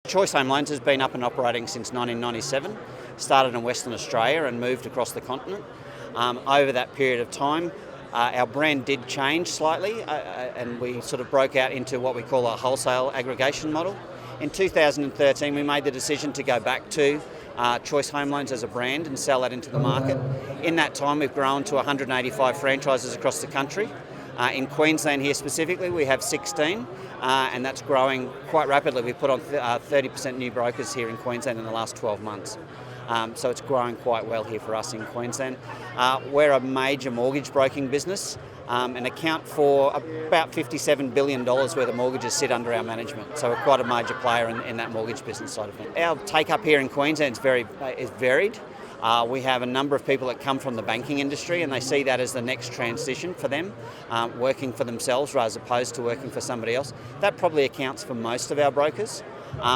Choice Home Loans has been up and operating since 1997, started in Western Australia and moved across the continent. Over that period of time, our brand did change slightly and we sort of broke out into what we call a wholesale aggregation model. In 2013 we made the decision to go back to Choice Home Loans as a brand and sell that into the market. In that time we've grown to 185 franchises across the country. In Queensland here specifically we have 16 and that's growing quite rapidly. We've put on 30% new brokers here in Queensland in the last 12 months. So it's growing quite well here for us in Queensland. We're a major mortgage broking business and account for about $57 billion worth of mortgages sit under our management. So we're quite a major player in that mortgage business side of things. Our take up here in Queensland is varied. We have a number of people that come from the banking industry and they see that as the next transition for them, working for themselves as opposed to working for somebody else. That probably accounts for most of our brokers.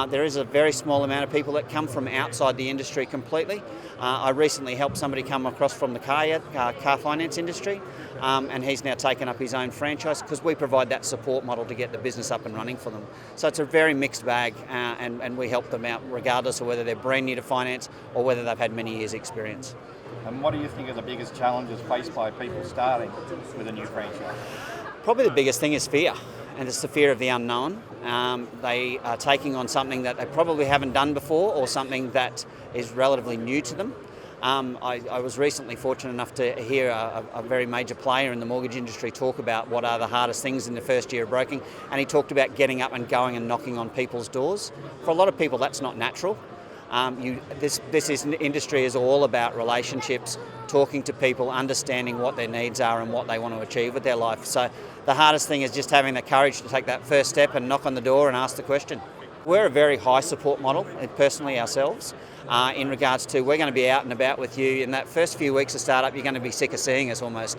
There is a very small amount of people that come from outside the industry completely. I recently helped somebody come across from the car finance industry and he's now taken up his own franchise because we provide that support model to get the business up and running for them. So it's a very mixed bag and we help them out regardless of whether they're brand new to finance or whether they've had many years experience. And what do you think are the biggest challenges faced by people starting with a new franchise? Probably the biggest thing is fear, and it's the fear of the unknown. They are taking on something that they probably haven't done before or something that is relatively new to them. I was recently fortunate enough to hear a very major player in the mortgage industry talk about what are the hardest things in the first year of broking, and he talked about getting up and going and knocking on people's doors. For a lot of people that's not natural. This industry is all about relationships, talking to people, understanding what their needs are and what they want to achieve with their life. So the hardest thing is just having the courage to take that first step and knock on the door and ask the question. We're a very high support model, personally ourselves, in regards to we're going to be out and about with you. In that first few weeks of startup, you're going to be sick of seeing us almost,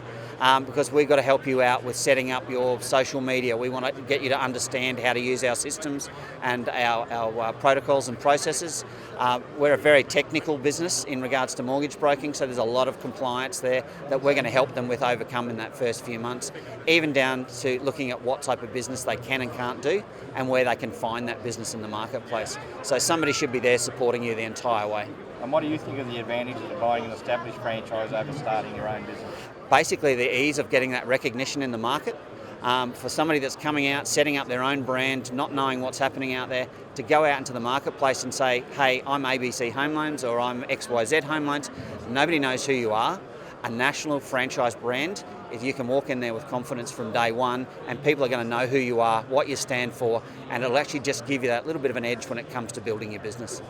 because we've got to help you out with setting up your social media. We want to get you to understand how to use our systems and our protocols and processes. We're a very technical business in regards to mortgage broking, so there's a lot of compliance there that we're going to help them with overcome in that first few months, even down to looking at what type of business they can and can't do and where they can find that business in the marketplace. So somebody should be there supporting you the entire way. And what do you think are the advantages of buying an established franchise over starting your own business? Basically the ease of getting that recognition in the market. For somebody that's coming out, setting up their own brand, not knowing what's happening out there, to go out into the marketplace and say, hey, I'm ABC Home Loans or I'm XYZ Home Loans. Nobody knows who you are. A national franchise brand, if you can walk in there with confidence from day one and people are going to know who you are, what you stand for, and it'll actually just give you that little bit of an edge when it comes to building your business.